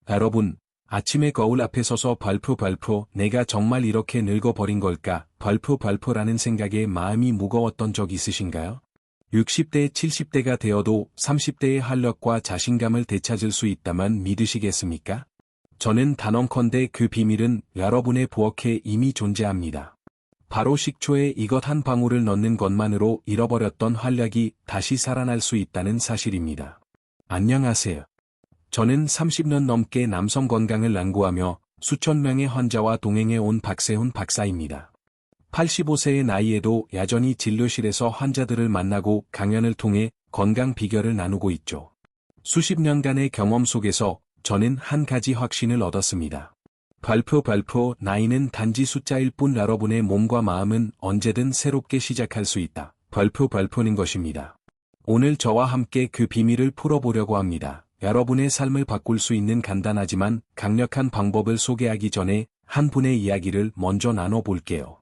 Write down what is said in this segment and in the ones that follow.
여러분, 아침에 거울 앞에 서서 발표 내가 정말 이렇게 늙어버린 걸까 발표라는 생각에 마음이 무거웠던 적 있으신가요? 60대 70대가 되어도 30대의 활력과 자신감을 되찾을 수 있다면 믿으시겠습니까? 저는 단언컨대 그 비밀은 여러분의 부엌에 이미 존재합니다. 바로 식초에 이것 한 방울을 넣는 것만으로 잃어버렸던 활력이 다시 살아날 수 있다는 사실입니다. 안녕하세요. 저는 30년 넘게 남성 건강을 연구하며 수천 명의 환자와 동행해 온 박세훈 박사입니다. 85세의 나이에도 여전히 진료실에서 환자들을 만나고 강연을 통해 건강 비결을 나누고 있죠. 수십 년간의 경험 속에서 저는 한 가지 확신을 얻었습니다. 발표 나이는 단지 숫자일 뿐 여러분의 몸과 마음은 언제든 새롭게 시작할 수 있다. 발표는 것입니다. 오늘 저와 함께 그 비밀을 풀어보려고 합니다. 여러분의 삶을 바꿀 수 있는 간단하지만 강력한 방법을 소개하기 전에 한 분의 이야기를 먼저 나눠볼게요.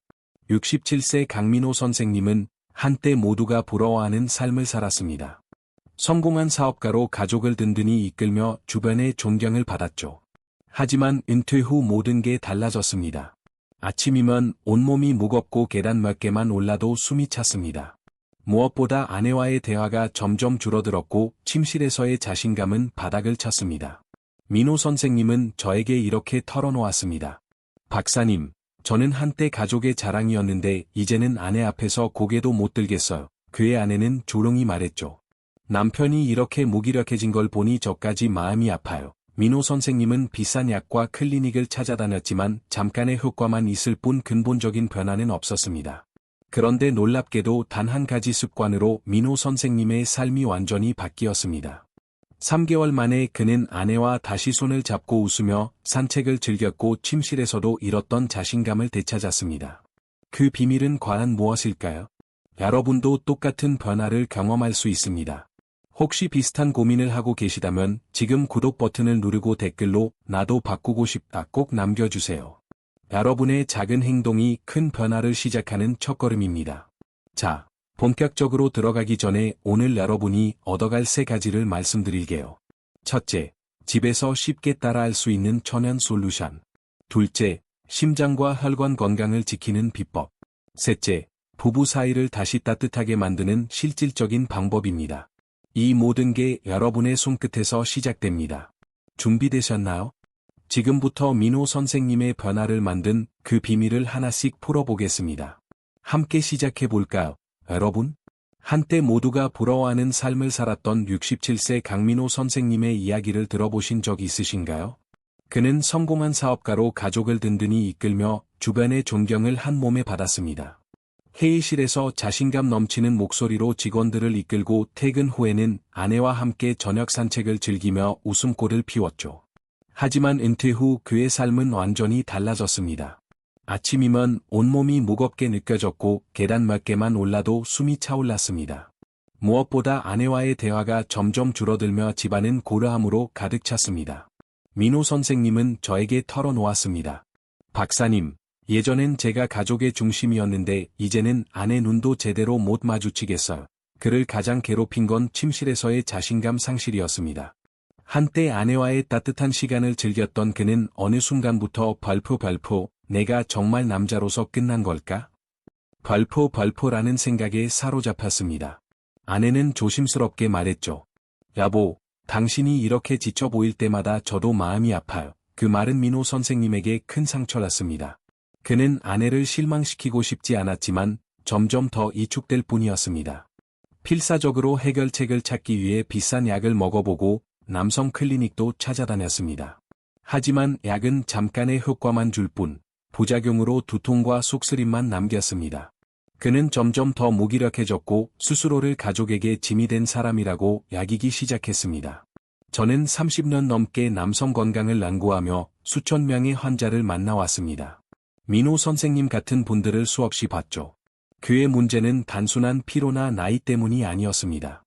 67세 강민호 선생님은 한때 모두가 부러워하는 삶을 살았습니다. 성공한 사업가로 가족을 든든히 이끌며 주변의 존경을 받았죠. 하지만 은퇴 후 모든 게 달라졌습니다. 아침이면 온몸이 무겁고 계단 몇 개만 올라도 숨이 찼습니다. 무엇보다 아내와의 대화가 점점 줄어들었고 침실에서의 자신감은 바닥을 쳤습니다. 민호 선생님은 저에게 이렇게 털어놓았습니다. 박사님, 저는 한때 가족의 자랑이었는데 이제는 아내 앞에서 고개도 못 들겠어요. 그의 아내는 조용히 말했죠. 남편이 이렇게 무기력해진 걸 보니 저까지 마음이 아파요. 민호 선생님은 비싼 약과 클리닉을 찾아다녔지만 잠깐의 효과만 있을 뿐 근본적인 변화는 없었습니다. 그런데 놀랍게도 단 한 가지 습관으로 민호 선생님의 삶이 완전히 바뀌었습니다. 3개월 만에 그는 아내와 다시 손을 잡고 웃으며 산책을 즐겼고 침실에서도 잃었던 자신감을 되찾았습니다. 그 비밀은 과연 무엇일까요? 여러분도 똑같은 변화를 경험할 수 있습니다. 혹시 비슷한 고민을 하고 계시다면 지금 구독 버튼을 누르고 댓글로 나도 바꾸고 싶다 꼭 남겨주세요. 여러분의 작은 행동이 큰 변화를 시작하는 첫걸음입니다. 자, 본격적으로 들어가기 전에 오늘 여러분이 얻어갈 3가지를 말씀드릴게요. 첫째, 집에서 쉽게 따라할 수 있는 천연 솔루션. 둘째, 심장과 혈관 건강을 지키는 비법. 셋째, 부부 사이를 다시 따뜻하게 만드는 실질적인 방법입니다. 이 모든 게 여러분의 손끝에서 시작됩니다. 준비되셨나요? 지금부터 민호 선생님의 변화를 만든 그 비밀을 하나씩 풀어보겠습니다. 함께 시작해볼까요, 여러분? 한때 모두가 부러워하는 삶을 살았던 67세 강민호 선생님의 이야기를 들어보신 적 있으신가요? 그는 성공한 사업가로 가족을 든든히 이끌며 주변의 존경을 한 몸에 받았습니다. 회의실에서 자신감 넘치는 목소리로 직원들을 이끌고 퇴근 후에는 아내와 함께 저녁 산책을 즐기며 웃음꽃을 피웠죠. 하지만 은퇴 후 그의 삶은 완전히 달라졌습니다. 아침이면 온몸이 무겁게 느껴졌고 계단 몇 개만 올라도 숨이 차올랐습니다. 무엇보다 아내와의 대화가 점점 줄어들며 집안은 고요함으로 가득 찼습니다. 민호 선생님은 저에게 털어놓았습니다. 박사님, 예전엔 제가 가족의 중심이었는데 이제는 아내 눈도 제대로 못 마주치겠어요. 그를 가장 괴롭힌 건 침실에서의 자신감 상실이었습니다. 한때 아내와의 따뜻한 시간을 즐겼던 그는 어느 순간부터 발표, 내가 정말 남자로서 끝난 걸까? 발표라는 생각에 사로잡혔습니다. 아내는 조심스럽게 말했죠. 여보, 당신이 이렇게 지쳐 보일 때마다 저도 마음이 아파요. 그 말은 민호 선생님에게 큰 상처였습니다. 그는 아내를 실망시키고 싶지 않았지만 점점 더 이축될 뿐이었습니다. 필사적으로 해결책을 찾기 위해 비싼 약을 먹어보고 남성 클리닉도 찾아다녔습니다. 하지만 약은 잠깐의 효과만 줄 뿐, 부작용으로 두통과 속쓰림만 남겼습니다. 그는 점점 더 무기력해졌고 스스로를 가족에게 짐이 된 사람이라고 여기기 시작했습니다. 저는 30년 넘게 남성 건강을 연구하며 수천 명의 환자를 만나왔습니다. 민호 선생님 같은 분들을 수없이 봤죠. 그의 문제는 단순한 피로나 나이 때문이 아니었습니다.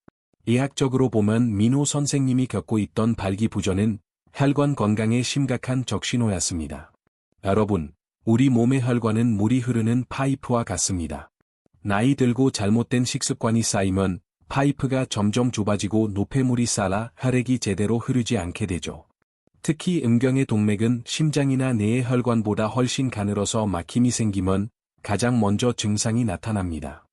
의학적으로 보면 민호 선생님이 겪고 있던 발기부전은 혈관 건강에 심각한 적신호였습니다. 여러분, 우리 몸의 혈관은 물이 흐르는 파이프와 같습니다. 나이 들고 잘못된 식습관이 쌓이면 파이프가 점점 좁아지고 노폐물이 쌓아 혈액이 제대로 흐르지 않게 되죠. 특히 음경의 동맥은 심장이나 뇌의 혈관보다 훨씬 가늘어서 막힘이 생기면 가장 먼저 증상이 나타납니다.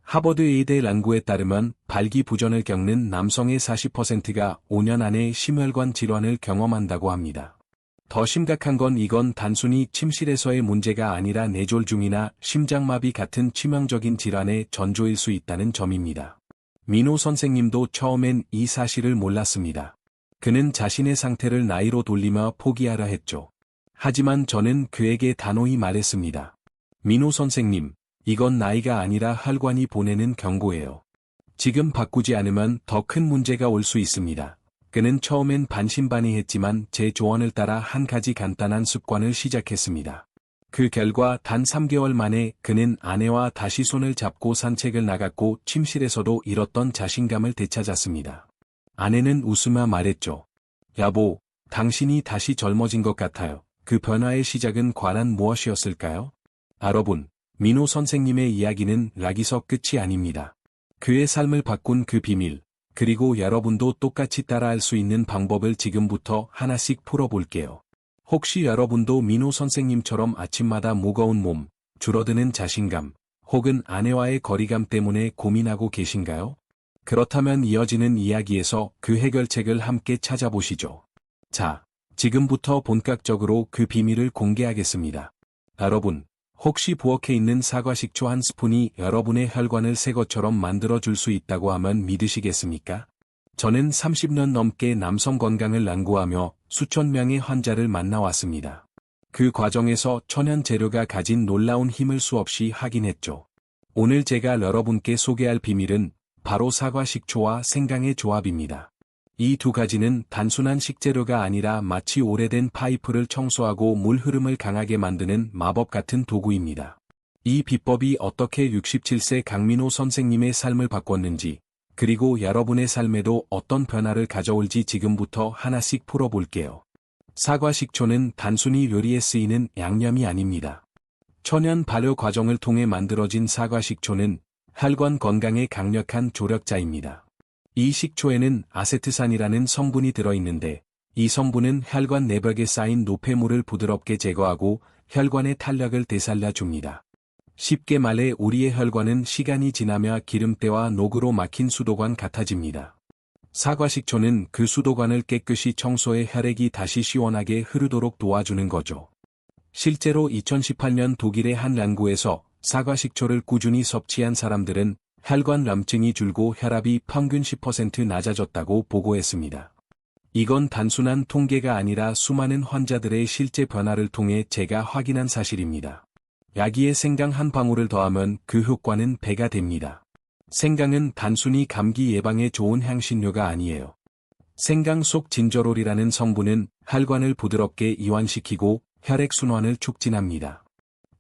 하버드 의대 연구에 따르면 발기부전을 겪는 남성의 40%가 5년 안에 심혈관 질환을 경험한다고 합니다. 더 심각한 건 이건 단순히 침실에서의 문제가 아니라 뇌졸중이나 심장마비 같은 치명적인 질환의 전조일 수 있다는 점입니다. 민호 선생님도 처음엔 이 사실을 몰랐습니다. 그는 자신의 상태를 나이로 돌리며 포기하라 했죠. 하지만 저는 그에게 단호히 말했습니다. 민호 선생님, 이건 나이가 아니라 혈관이 보내는 경고예요. 지금 바꾸지 않으면 더 큰 문제가 올 수 있습니다. 그는 처음엔 반신반의했지만 제 조언을 따라 한 가지 간단한 습관을 시작했습니다. 그 결과 단 3개월 만에 그는 아내와 다시 손을 잡고 산책을 나갔고 침실에서도 잃었던 자신감을 되찾았습니다. 아내는 웃으며 말했죠. 여보, 당신이 다시 젊어진 것 같아요. 그 변화의 시작은 과연 무엇이었을까요? 여러분, 민호 선생님의 이야기는 여기서 끝이 아닙니다. 그의 삶을 바꾼 그 비밀, 그리고 여러분도 똑같이 따라할 수 있는 방법을 지금부터 하나씩 풀어볼게요. 혹시 여러분도 민호 선생님처럼 아침마다 무거운 몸, 줄어드는 자신감, 혹은 아내와의 거리감 때문에 고민하고 계신가요? 그렇다면 이어지는 이야기에서 그 해결책을 함께 찾아보시죠. 자, 지금부터 본격적으로 그 비밀을 공개하겠습니다. 여러분, 혹시 부엌에 있는 사과식초 한 스푼이 여러분의 혈관을 새 것처럼 만들어줄 수 있다고 하면 믿으시겠습니까? 저는 30년 넘게 남성 건강을 연구하며 수천 명의 환자를 만나왔습니다. 그 과정에서 천연 재료가 가진 놀라운 힘을 수없이 확인했죠. 오늘 제가 여러분께 소개할 비밀은 바로 사과식초와 생강의 조합입니다. 이 두 가지는 단순한 식재료가 아니라 마치 오래된 파이프를 청소하고 물 흐름을 강하게 만드는 마법 같은 도구입니다. 이 비법이 어떻게 67세 강민호 선생님의 삶을 바꿨는지, 그리고 여러분의 삶에도 어떤 변화를 가져올지 지금부터 하나씩 풀어볼게요. 사과식초는 단순히 요리에 쓰이는 양념이 아닙니다. 천연 발효 과정을 통해 만들어진 사과식초는 혈관 건강에 강력한 조력자입니다. 이 식초에는 아세트산이라는 성분이 들어있는데, 이 성분은 혈관 내벽에 쌓인 노폐물을 부드럽게 제거하고 혈관의 탄력을 되살려줍니다. 쉽게 말해 우리의 혈관은 시간이 지나며 기름때와 녹으로 막힌 수도관 같아집니다. 사과식초는 그 수도관을 깨끗이 청소해 혈액이 다시 시원하게 흐르도록 도와주는 거죠. 실제로 2018년 독일의 한 연구에서 사과식초를 꾸준히 섭취한 사람들은 혈관 염증이 줄고 혈압이 평균 10% 낮아졌다고 보고했습니다. 이건 단순한 통계가 아니라 수많은 환자들의 실제 변화를 통해 제가 확인한 사실입니다. 여기에 생강 한 방울을 더하면 그 효과는 배가 됩니다. 생강은 단순히 감기 예방에 좋은 향신료가 아니에요. 생강 속 진저롤이라는 성분은 혈관을 부드럽게 이완시키고 혈액순환을 촉진합니다.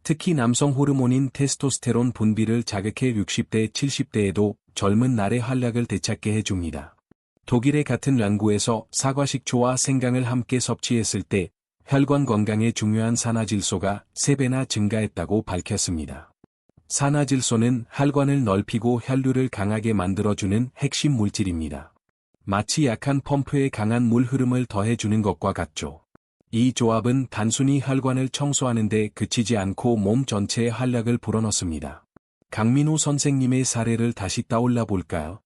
특히 남성 호르몬인 테스토스테론 분비를 자극해 60대, 70대에도 젊은 날의 활력을 되찾게 해줍니다. 독일의 같은 연구에서 사과식초와 생강을 함께 섭취했을 때 혈관 건강에 중요한 산화질소가 3배나 증가했다고 밝혔습니다. 산화질소는 혈관을 넓히고 혈류를 강하게 만들어주는 핵심 물질입니다. 마치 약한 펌프에 강한 물 흐름을 더해주는 것과 같죠. 이 조합은 단순히 혈관을 청소하는 데 그치지 않고 몸 전체에 활력을 불어넣습니다. 강민호 선생님의 사례를 다시 떠올려 볼까요?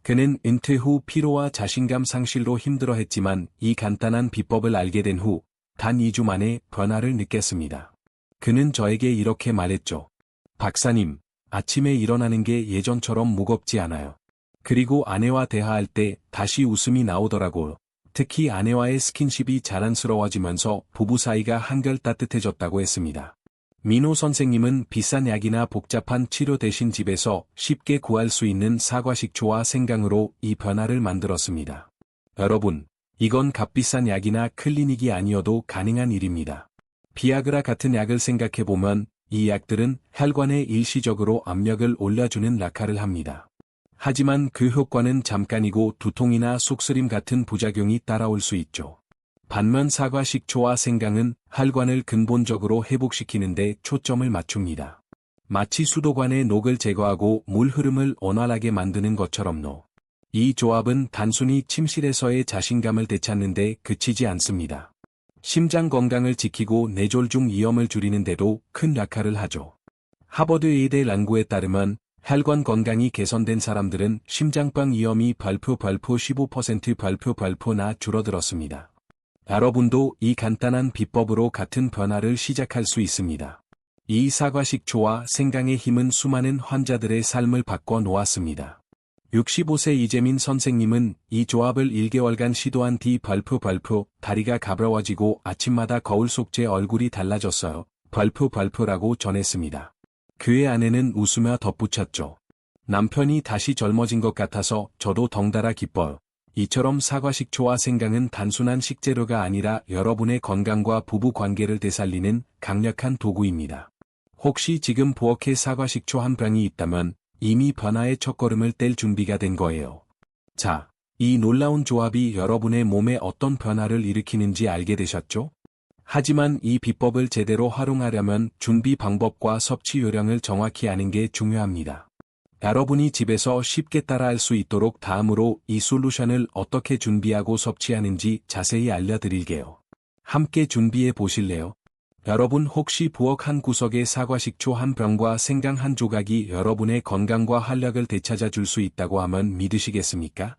그는 은퇴 후 피로와 자신감 상실로 힘들어했지만 이 간단한 비법을 알게 된 후 단 2주 만에 변화를 느꼈습니다. 그는 저에게 이렇게 말했죠. 박사님, 아침에 일어나는 게 예전처럼 무겁지 않아요. 그리고 아내와 대화할 때 다시 웃음이 나오더라고요. 특히 아내와의 스킨십이 자랑스러워지면서 부부 사이가 한결 따뜻해졌다고 했습니다. 민호 선생님은 비싼 약이나 복잡한 치료 대신 집에서 쉽게 구할 수 있는 사과식초와 생강으로 이 변화를 만들었습니다. 여러분, 이건 값비싼 약이나 클리닉이 아니어도 가능한 일입니다. 비아그라 같은 약을 생각해보면 이 약들은 혈관에 일시적으로 압력을 올려주는 역할을 합니다. 하지만 그 효과는 잠깐이고 두통이나 속쓰림 같은 부작용이 따라올 수 있죠. 반면 사과식초와 생강은 혈관을 근본적으로 회복시키는 데 초점을 맞춥니다. 마치 수도관의 녹을 제거하고 물 흐름을 원활하게 만드는 것처럼요. 이 조합은 단순히 침실에서의 자신감을 되찾는 데 그치지 않습니다. 심장 건강을 지키고 뇌졸중 위험을 줄이는 데도 큰 역할을 하죠. 하버드 의대 연구에 따르면 혈관 건강이 개선된 사람들은 심장병 위험이 15%나 줄어들었습니다. 여러분도 이 간단한 비법으로 같은 변화를 시작할 수 있습니다. 이 사과식초와 생강의 힘은 수많은 환자들의 삶을 바꿔 놓았습니다. 65세 이재민 선생님은 이 조합을 1개월간 시도한 뒤 다리가 가벼워지고 아침마다 거울 속 제 얼굴이 달라졌어요. 라고 전했습니다. 그의 아내는 웃으며 덧붙였죠. 남편이 다시 젊어진 것 같아서 저도 덩달아 기뻐요. 이처럼 사과식초와 생강은 단순한 식재료가 아니라 여러분의 건강과 부부 관계를 되살리는 강력한 도구입니다. 혹시 지금 부엌에 사과식초 한 병이 있다면 이미 변화의 첫걸음을 뗄 준비가 된 거예요. 자, 이 놀라운 조합이 여러분의 몸에 어떤 변화를 일으키는지 알게 되셨죠? 하지만 이 비법을 제대로 활용하려면 준비 방법과 섭취 요령을 정확히 아는 게 중요합니다. 여러분이 집에서 쉽게 따라할 수 있도록 다음으로 이 솔루션을 어떻게 준비하고 섭취하는지 자세히 알려드릴게요. 함께 준비해 보실래요? 여러분 혹시 부엌 한 구석에 사과식초 한 병과 생강 한 조각이 여러분의 건강과 활력을 되찾아 줄 수 있다고 하면 믿으시겠습니까?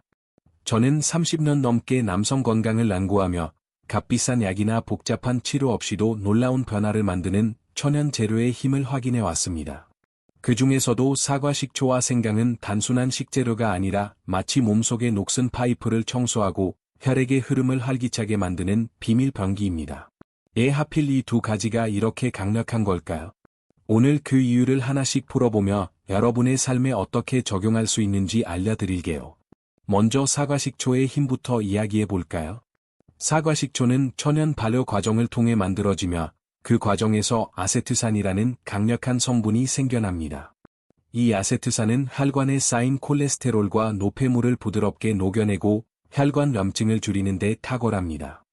저는 30년 넘게 남성 건강을 연구하며 값비싼 약이나 복잡한 치료 없이도 놀라운 변화를 만드는 천연 재료의 힘을 확인해 왔습니다. 그 중에서도 사과식초와 생강은 단순한 식재료가 아니라 마치 몸속의 녹슨 파이프를 청소하고 혈액의 흐름을 활기차게 만드는 비밀 병기입니다. 왜 하필 이 두 가지가 이렇게 강력한 걸까요? 오늘 그 이유를 하나씩 풀어보며 여러분의 삶에 어떻게 적용할 수 있는지 알려드릴게요. 먼저 사과식초의 힘부터 이야기해 볼까요? 사과식초는 천연 발효 과정을 통해 만들어지며 그 과정에서 아세트산이라는 강력한 성분이 생겨납니다. 이 아세트산은 혈관에 쌓인 콜레스테롤과 노폐물을 부드럽게 녹여내고 혈관 염증을 줄이는 데 탁월합니다.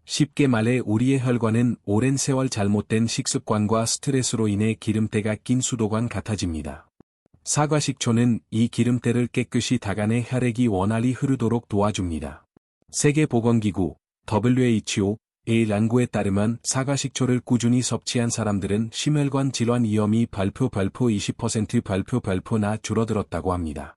쉽게 말해 우리의 혈관은 오랜 세월 잘못된 식습관과 스트레스로 인해 기름때가 낀 수도관 같아집니다. 사과식초는 이 기름때를 깨끗이 닦아내 혈액이 원활히 흐르도록 도와줍니다. 세계보건기구 WHO의 연구에 따르면 사과식초를 꾸준히 섭취한 사람들은 심혈관 질환 위험이 20%나 줄어들었다고 합니다.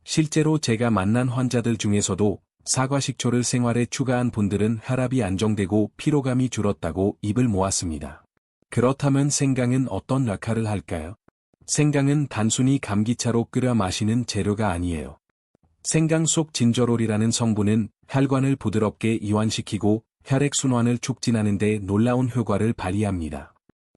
실제로 제가 만난 환자들 중에서도 사과식초를 생활에 추가한 분들은 혈압이 안정되고 피로감이 줄었다고 입을 모았습니다. 그렇다면 생강은 어떤 역할을 할까요? 생강은 단순히 감기차로 끓여 마시는 재료가 아니에요. 생강 속 진저롤이라는 성분은 혈관을 부드럽게 이완시키고 혈액순환을 촉진하는 데 놀라운 효과를 발휘합니다.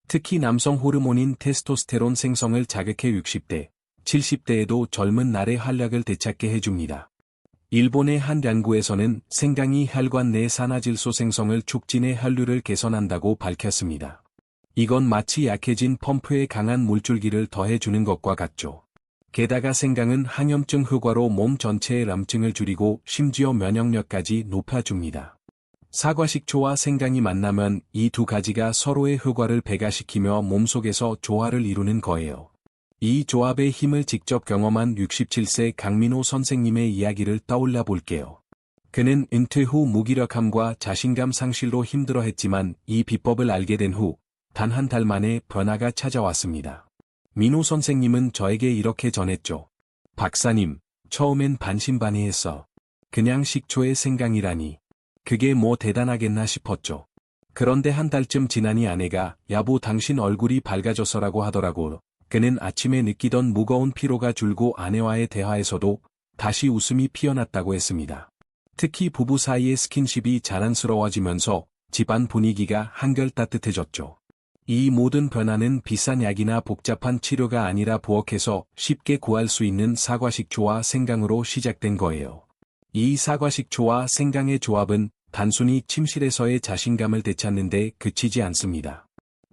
특히 남성 호르몬인 테스토스테론 생성을 자극해 60대, 70대에도 젊은 날의 활력을 되찾게 해줍니다. 일본의 한 연구에서는 생강이 혈관 내 산화질소 생성을 촉진해 혈류를 개선한다고 밝혔습니다. 이건 마치 약해진 펌프에 강한 물줄기를 더해주는 것과 같죠. 게다가 생강은 항염증 효과로 몸 전체의 염증을 줄이고 심지어 면역력까지 높여줍니다. 사과식초와 생강이 만나면 이 두 가지가 서로의 효과를 배가시키며 몸속에서 조화를 이루는 거예요. 이 조합의 힘을 직접 경험한 67세 강민호 선생님의 이야기를 떠올려 볼게요. 그는 은퇴 후 무기력함과 자신감 상실로 힘들어했지만 이 비법을 알게 된 후 단 한 달 만에 변화가 찾아왔습니다. 민호 선생님은 저에게 이렇게 전했죠. 박사님, 처음엔 반신반의했어. 그냥 식초에 생강이라니. 그게 뭐 대단하겠나 싶었죠. 그런데 한 달쯤 지나니 아내가 여보 당신 얼굴이 밝아졌어라고 하더라고. 그는 아침에 느끼던 무거운 피로가 줄고 아내와의 대화에서도 다시 웃음이 피어났다고 했습니다. 특히 부부 사이의 스킨십이 자랑스러워지면서 집안 분위기가 한결 따뜻해졌죠. 이 모든 변화는 비싼 약이나 복잡한 치료가 아니라 부엌에서 쉽게 구할 수 있는 사과식초와 생강으로 시작된 거예요. 이 사과식초와 생강의 조합은 단순히 침실에서의 자신감을 되찾는 데 그치지 않습니다.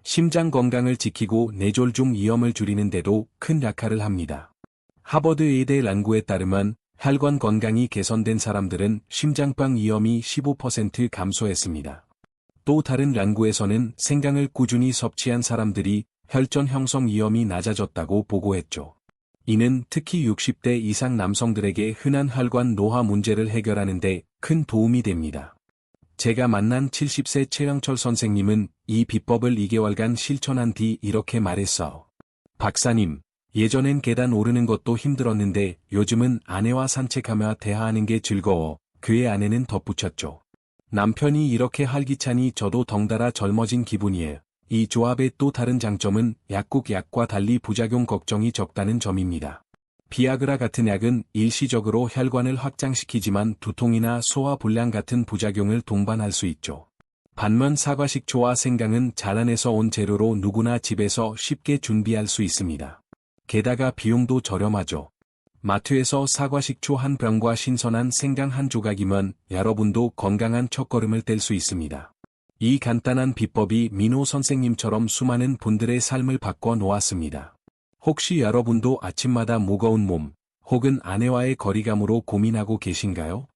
심장 건강을 지키고 뇌졸중 위험을 줄이는 데도 큰 역할을 합니다. 하버드 의대 연구에 따르면 혈관 건강이 개선된 사람들은 심장병 위험이 15% 감소했습니다. 또 다른 연구에서는 생강을 꾸준히 섭취한 사람들이 혈전 형성 위험이 낮아졌다고 보고했죠. 이는 특히 60대 이상 남성들에게 흔한 혈관 노화 문제를 해결하는 데 큰 도움이 됩니다. 제가 만난 70세 최영철 선생님은 이 비법을 2개월간 실천한 뒤 이렇게 말했어. 박사님, 예전엔 계단 오르는 것도 힘들었는데 요즘은 아내와 산책하며 대화하는 게 즐거워. 그의 아내는 덧붙였죠. 남편이 이렇게 활기차니 저도 덩달아 젊어진 기분이에요. 이 조합의 또 다른 장점은 약국 약과 달리 부작용 걱정이 적다는 점입니다. 비아그라 같은 약은 일시적으로 혈관을 확장시키지만 두통이나 소화 불량 같은 부작용을 동반할 수 있죠. 반면 사과식초와 생강은 자란에서 온 재료로 누구나 집에서 쉽게 준비할 수 있습니다. 게다가 비용도 저렴하죠. 마트에서 사과식초 한 병과 신선한 생강 한 조각이면 여러분도 건강한 첫걸음을 뗄 수 있습니다. 이 간단한 비법이 민호 선생님처럼 수많은 분들의 삶을 바꿔 놓았습니다. 혹시 여러분도 아침마다 무거운 몸, 혹은 아내와의 거리감으로 고민하고 계신가요?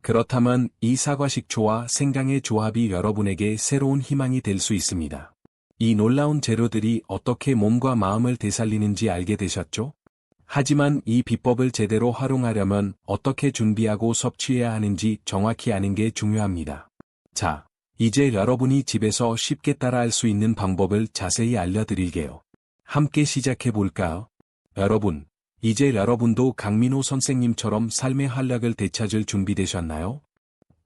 그렇다면 이 사과식초와 생강의 조합이 여러분에게 새로운 희망이 될 수 있습니다. 이 놀라운 재료들이 어떻게 몸과 마음을 되살리는지 알게 되셨죠? 하지만 이 비법을 제대로 활용하려면 어떻게 준비하고 섭취해야 하는지 정확히 아는 게 중요합니다. 자, 이제 여러분이 집에서 쉽게 따라할 수 있는 방법을 자세히 알려드릴게요. 함께 시작해 볼까요? 여러분, 이제 여러분도 강민호 선생님처럼 삶의 활력을 되찾을 준비되셨나요?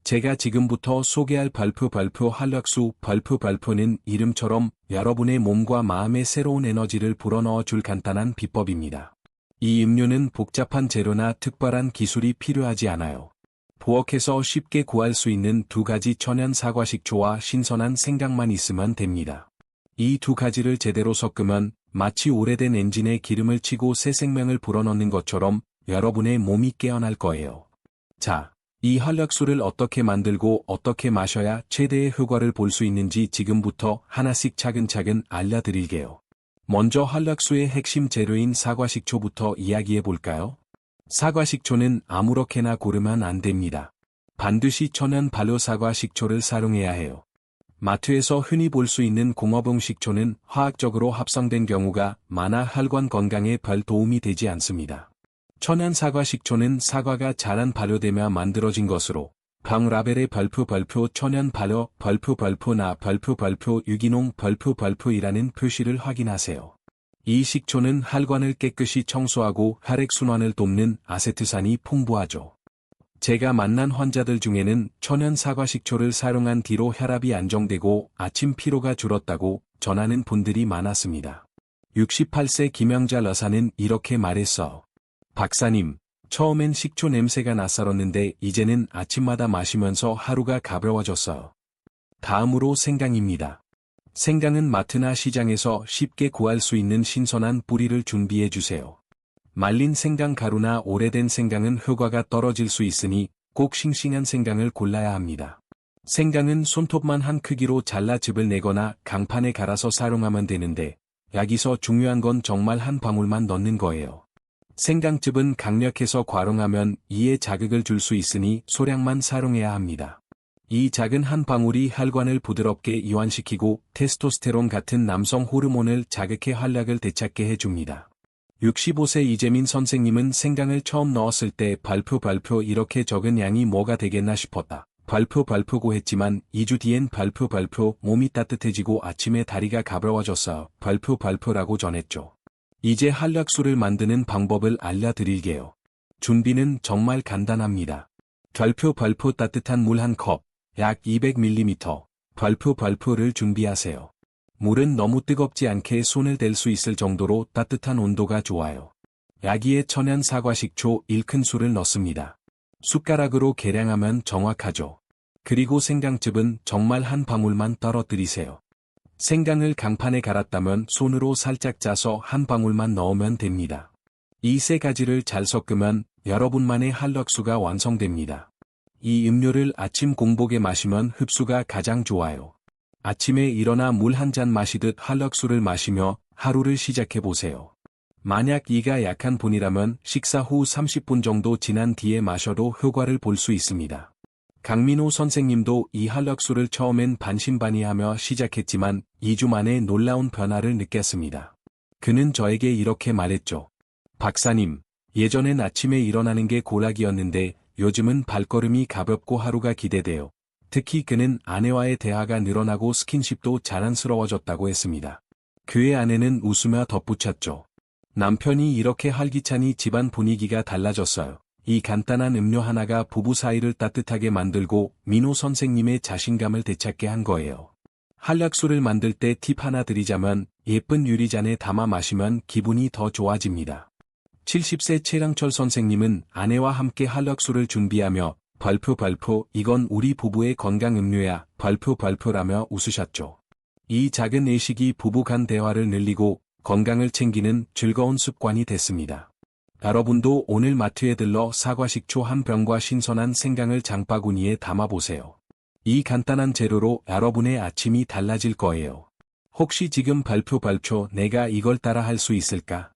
제가 지금부터 소개할 발표 활력수 발표는 이름처럼 여러분의 몸과 마음에 새로운 에너지를 불어넣어 줄 간단한 비법입니다. 이 음료는 복잡한 재료나 특별한 기술이 필요하지 않아요. 부엌에서 쉽게 구할 수 있는 두 가지 천연 사과식초와 신선한 생강만 있으면 됩니다. 이 두 가지를 제대로 섞으면 마치 오래된 엔진에 기름을 치고 새 생명을 불어넣는 것처럼 여러분의 몸이 깨어날 거예요. 자, 이 활력수를 어떻게 만들고 어떻게 마셔야 최대의 효과를 볼 수 있는지 지금부터 하나씩 차근차근 알려드릴게요. 먼저 활력수의 핵심 재료인 사과식초부터 이야기해 볼까요? 사과식초는 아무렇게나 고르면 안 됩니다. 반드시 천연 발효 사과식초를 사용해야 해요. 마트에서 흔히 볼 수 있는 공업용 식초는 화학적으로 합성된 경우가 많아 혈관 건강에 별 도움이 되지 않습니다. 천연 사과 식초는 사과가 자란 발효되며 만들어진 것으로 병라벨의 발표 천연 발효 발표나 발표 유기농 발표이라는 표시를 확인하세요. 이 식초는 혈관을 깨끗이 청소하고 혈액순환을 돕는 아세트산이 풍부하죠. 제가 만난 환자들 중에는 천연 사과 식초를 사용한 뒤로 혈압이 안정되고 아침 피로가 줄었다고 전하는 분들이 많았습니다. 68세 김영자 여사는 이렇게 말했어. 박사님, 처음엔 식초 냄새가 낯설었는데 이제는 아침마다 마시면서 하루가 가벼워졌어요. 다음으로 생강입니다. 생강은 마트나 시장에서 쉽게 구할 수 있는 신선한 뿌리를 준비해 주세요. 말린 생강 가루나 오래된 생강은 효과가 떨어질 수 있으니 꼭 싱싱한 생강을 골라야 합니다. 생강은 손톱만 한 크기로 잘라 즙을 내거나 강판에 갈아서 사용하면 되는데 여기서 중요한 건 정말 한 방울만 넣는 거예요. 생강즙은 강력해서 과용하면 이에 자극을 줄 수 있으니 소량만 사용해야 합니다. 이 작은 한 방울이 혈관을 부드럽게 이완시키고 테스토스테론 같은 남성 호르몬을 자극해 활력을 되찾게 해줍니다. 65세 이재민 선생님은 생강을 처음 넣었을 때 발표 이렇게 적은 양이 뭐가 되겠나 싶었다. 발표고 했지만 2주 뒤엔 발표 몸이 따뜻해지고 아침에 다리가 가벼워졌어. 발표라고 전했죠. 이제 활력수를 만드는 방법을 알려드릴게요. 준비는 정말 간단합니다. 발표 따뜻한 물 한 컵, 약 200ml, 발표를 준비하세요. 물은 너무 뜨겁지 않게 손을 댈 수 있을 정도로 따뜻한 온도가 좋아요. 여기에 천연 사과식초 1큰술을 넣습니다. 숟가락으로 계량하면 정확하죠. 그리고 생강즙은 정말 한 방울만 떨어뜨리세요. 생강을 강판에 갈았다면 손으로 살짝 짜서 한 방울만 넣으면 됩니다. 이 세 가지를 잘 섞으면 여러분만의 활력수가 완성됩니다. 이 음료를 아침 공복에 마시면 흡수가 가장 좋아요. 아침에 일어나 물 한 잔 마시듯 활력수를 마시며 하루를 시작해보세요. 만약 이가 약한 분이라면 식사 후 30분 정도 지난 뒤에 마셔도 효과를 볼 수 있습니다. 강민호 선생님도 이 활력수를 처음엔 반신반의하며 시작했지만 2주 만에 놀라운 변화를 느꼈습니다. 그는 저에게 이렇게 말했죠. 박사님, 예전엔 아침에 일어나는 게 고락이었는데 요즘은 발걸음이 가볍고 하루가 기대돼요. 특히 그는 아내와의 대화가 늘어나고 스킨십도 자랑스러워졌다고 했습니다. 그의 아내는 웃으며 덧붙였죠. 남편이 이렇게 활기차니 집안 분위기가 달라졌어요. 이 간단한 음료 하나가 부부 사이를 따뜻하게 만들고 민호 선생님의 자신감을 되찾게 한 거예요. 한약수를 만들 때 팁 하나 드리자면 예쁜 유리잔에 담아 마시면 기분이 더 좋아집니다. 70세 최랑철 선생님은 아내와 함께 한약수를 준비하며 발표 이건 우리 부부의 건강 음료야 발표라며 웃으셨죠. 이 작은 예식이 부부 간 대화를 늘리고 건강을 챙기는 즐거운 습관이 됐습니다. 여러분도 오늘 마트에 들러 사과식초 한 병과 신선한 생강을 장바구니에 담아보세요. 이 간단한 재료로 여러분의 아침이 달라질 거예요. 혹시 지금 발표 내가 이걸 따라 할 수 있을까?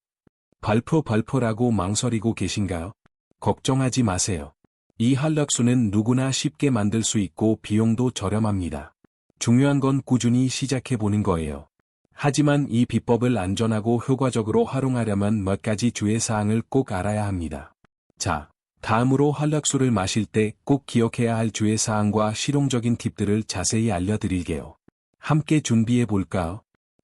발표라고 망설이고 계신가요? 걱정하지 마세요. 이 한약수는 누구나 쉽게 만들 수 있고 비용도 저렴합니다. 중요한 건 꾸준히 시작해보는 거예요. 하지만 이 비법을 안전하고 효과적으로 활용하려면 몇 가지 주의사항을 꼭 알아야 합니다. 자, 다음으로 한약수를 마실 때 꼭 기억해야 할 주의사항과 실용적인 팁들을 자세히 알려드릴게요. 함께 준비해볼까요?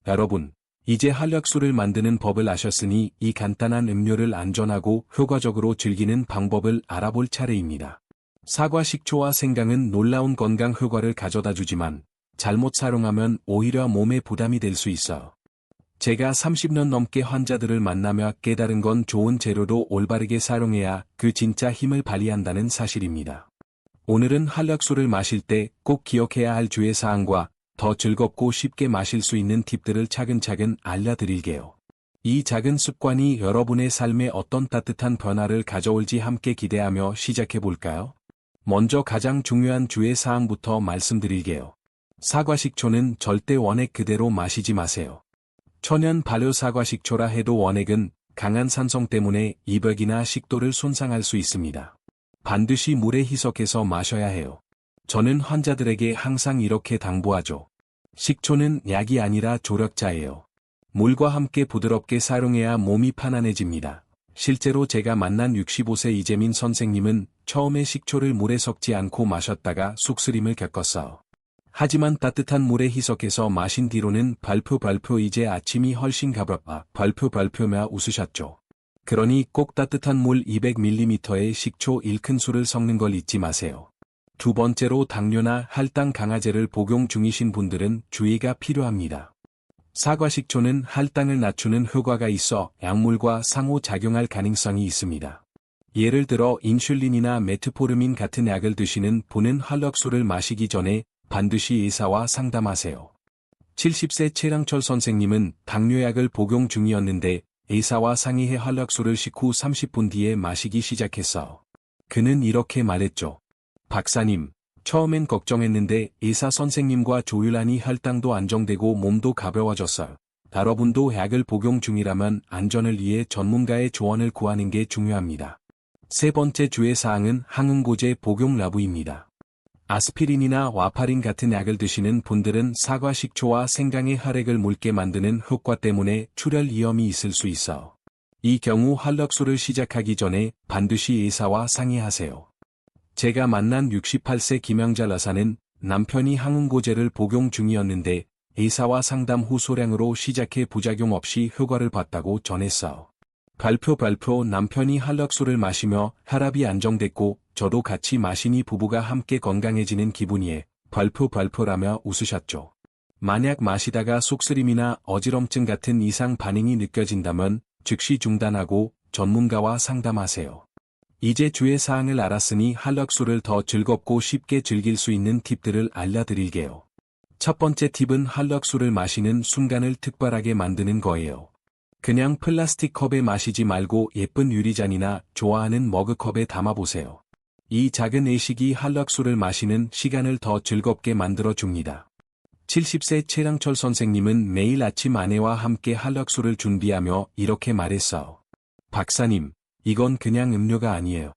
여러분, 이제 한약수를 만드는 법을 아셨으니 이 간단한 음료를 안전하고 효과적으로 즐기는 방법을 알아볼 차례입니다. 사과 식초와 생강은 놀라운 건강 효과를 가져다주지만 잘못 사용하면 오히려 몸에 부담이 될 수 있어요. 제가 30년 넘게 환자들을 만나며 깨달은 건 좋은 재료도 올바르게 사용해야 그 진짜 힘을 발휘한다는 사실입니다. 오늘은 한약수를 마실 때 꼭 기억해야 할 주의사항과 더 즐겁고 쉽게 마실 수 있는 팁들을 차근차근 알려드릴게요. 이 작은 습관이 여러분의 삶에 어떤 따뜻한 변화를 가져올지 함께 기대하며 시작해볼까요? 먼저 가장 중요한 주의사항부터 말씀드릴게요. 사과식초는 절대 원액 그대로 마시지 마세요. 천연 발효 사과식초라 해도 원액은 강한 산성 때문에 이벽이나 식도를 손상할 수 있습니다. 반드시 물에 희석해서 마셔야 해요. 저는 환자들에게 항상 이렇게 당부하죠. 식초는 약이 아니라 조력자예요. 물과 함께 부드럽게 사용해야 몸이 편안해집니다. 실제로 제가 만난 65세 이재민 선생님은 처음에 식초를 물에 섞지 않고 마셨다가 속쓰림을 겪었어요. 하지만 따뜻한 물에 희석해서 마신 뒤로는 발표 이제 아침이 훨씬 가볍아 발표며 웃으셨죠. 그러니 꼭 따뜻한 물 200ml에 식초 1큰술을 섞는 걸 잊지 마세요. 두 번째로 당뇨나 혈당 강화제를 복용 중이신 분들은 주의가 필요합니다. 사과식초는 혈당을 낮추는 효과가 있어 약물과 상호작용할 가능성이 있습니다. 예를 들어 인슐린이나 메트포르민 같은 약을 드시는 분은 한약수를 마시기 전에 반드시 의사와 상담하세요. 70세 최랑철 선생님은 당뇨약을 복용 중이었는데 의사와 상의해 한약수를 식후 30분 뒤에 마시기 시작했어. 그는 이렇게 말했죠. 박사님, 처음엔 걱정했는데 의사 선생님과 조율하니 혈당도 안정되고 몸도 가벼워졌어요. 여러분도 약을 복용 중이라면 안전을 위해 전문가의 조언을 구하는 게 중요합니다. 세 번째 주의사항은 항응고제 복용 여부입니다. 아스피린이나 와파린 같은 약을 드시는 분들은 사과 식초와 생강의 혈액을 묽게 만드는 효과 때문에 출혈 위험이 있을 수 있어. 이 경우 한약수를 시작하기 전에 반드시 의사와 상의하세요. 제가 만난 68세 김영자 여사는 남편이 항응고제를 복용 중이었는데 의사와 상담 후 소량으로 시작해 부작용 없이 효과를 봤다고 전했어. 발표 남편이 한약수를 마시며 혈압이 안정됐고 저도 같이 마시니 부부가 함께 건강해지는 기분이에 발표라며 웃으셨죠. 만약 마시다가 속쓰림이나 어지럼증 같은 이상 반응이 느껴진다면 즉시 중단하고 전문가와 상담하세요. 이제 주의사항을 알았으니 한약수를 더 즐겁고 쉽게 즐길 수 있는 팁들을 알려드릴게요. 첫 번째 팁은 한약수를 마시는 순간을 특별하게 만드는 거예요. 그냥 플라스틱 컵에 마시지 말고 예쁜 유리잔이나 좋아하는 머그컵에 담아보세요. 이 작은 의식이 한약수를 마시는 시간을 더 즐겁게 만들어줍니다. 70세 최랑철 선생님은 매일 아침 아내와 함께 한약수를 준비하며 이렇게 말했어. 박사님, 이건 그냥 음료가 아니에요.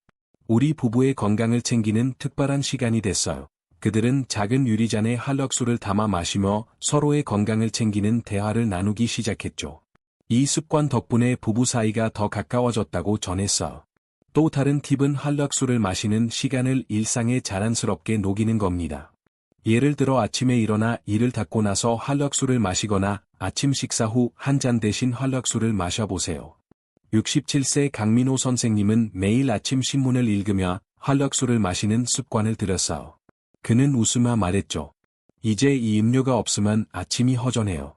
우리 부부의 건강을 챙기는 특별한 시간이 됐어요. 그들은 작은 유리잔에 한약수를 담아 마시며 서로의 건강을 챙기는 대화를 나누기 시작했죠. 이 습관 덕분에 부부 사이가 더 가까워졌다고 전했어. 또 다른 팁은 한약수를 마시는 시간을 일상에 자연스럽게 녹이는 겁니다. 예를 들어 아침에 일어나 이를 닦고 나서 활력수를 마시거나 아침 식사 후 한 잔 대신 활력수를 마셔보세요. 67세 강민호 선생님은 매일 아침 신문을 읽으며 활력수를 마시는 습관을 들였어요. 그는 웃으며 말했죠. 이제 이 음료가 없으면 아침이 허전해요.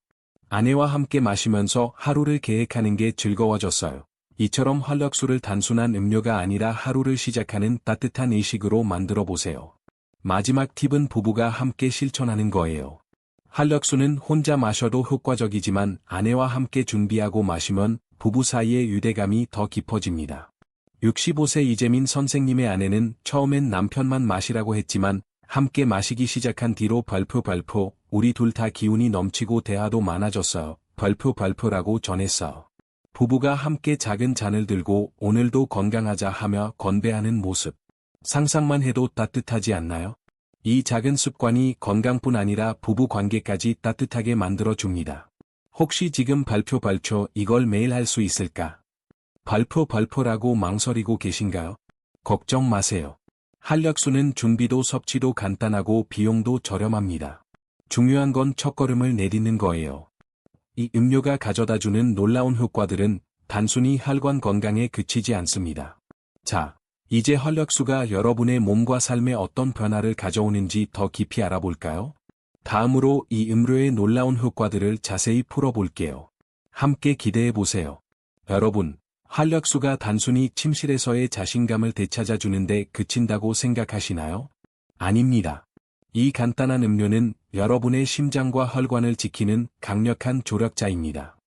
아내와 함께 마시면서 하루를 계획하는 게 즐거워졌어요. 이처럼 활력수를 단순한 음료가 아니라 하루를 시작하는 따뜻한 의식으로 만들어 보세요. 마지막 팁은 부부가 함께 실천하는 거예요. 활력수는 혼자 마셔도 효과적이지만 아내와 함께 준비하고 마시면 부부 사이의 유대감이 더 깊어집니다. 65세 이재민 선생님의 아내는 처음엔 남편만 마시라고 했지만 함께 마시기 시작한 뒤로 발표 우리 둘 다 기운이 넘치고 대화도 많아졌어요. 발표라고 전했어요. 부부가 함께 작은 잔을 들고 오늘도 건강하자 하며 건배하는 모습. 상상만 해도 따뜻하지 않나요? 이 작은 습관이 건강뿐 아니라 부부 관계까지 따뜻하게 만들어줍니다. 혹시 지금 발표 이걸 매일 할 수 있을까? 발표라고 망설이고 계신가요? 걱정 마세요. 활력수는 준비도 섭취도 간단하고 비용도 저렴합니다. 중요한 건 첫걸음을 내딛는 거예요. 이 음료가 가져다주는 놀라운 효과들은 단순히 혈관 건강에 그치지 않습니다. 자, 이제 활력수가 여러분의 몸과 삶에 어떤 변화를 가져오는지 더 깊이 알아볼까요? 다음으로 이 음료의 놀라운 효과들을 자세히 풀어볼게요. 함께 기대해보세요. 여러분, 활력수가 단순히 침실에서의 자신감을 되찾아주는데 그친다고 생각하시나요? 아닙니다. 이 간단한 음료는 여러분의 심장과 혈관을 지키는 강력한 조력자입니다.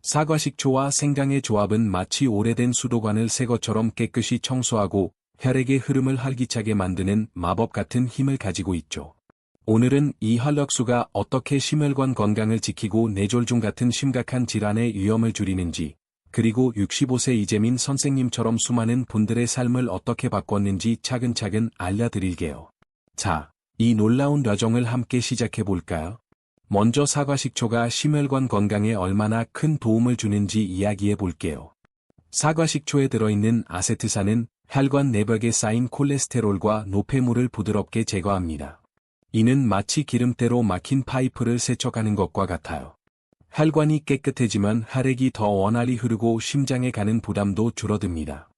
사과식초와 생강의 조합은 마치 오래된 수도관을 새 것처럼 깨끗이 청소하고 혈액의 흐름을 활기차게 만드는 마법 같은 힘을 가지고 있죠. 오늘은 이 활력수가 어떻게 심혈관 건강을 지키고 뇌졸중 같은 심각한 질환의 위험을 줄이는지, 그리고 65세 이재민 선생님처럼 수많은 분들의 삶을 어떻게 바꿨는지 차근차근 알려드릴게요. 자, 이 놀라운 과정을 함께 시작해볼까요? 먼저 사과식초가 심혈관 건강에 얼마나 큰 도움을 주는지 이야기해볼게요. 사과식초에 들어있는 아세트산은 혈관 내벽에 쌓인 콜레스테롤과 노폐물을 부드럽게 제거합니다. 이는 마치 기름때로 막힌 파이프를 세척하는 것과 같아요. 혈관이 깨끗해지면 혈액이 더 원활히 흐르고 심장에 가는 부담도 줄어듭니다.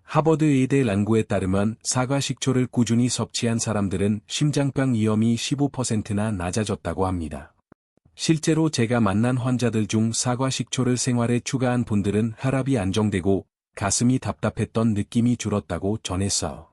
하버드 의대 연구에 따르면 사과식초를 꾸준히 섭취한 사람들은 심장병 위험이 15%나 낮아졌다고 합니다. 실제로 제가 만난 환자들 중 사과식초를 생활에 추가한 분들은 혈압이 안정되고 가슴이 답답했던 느낌이 줄었다고 전했어요.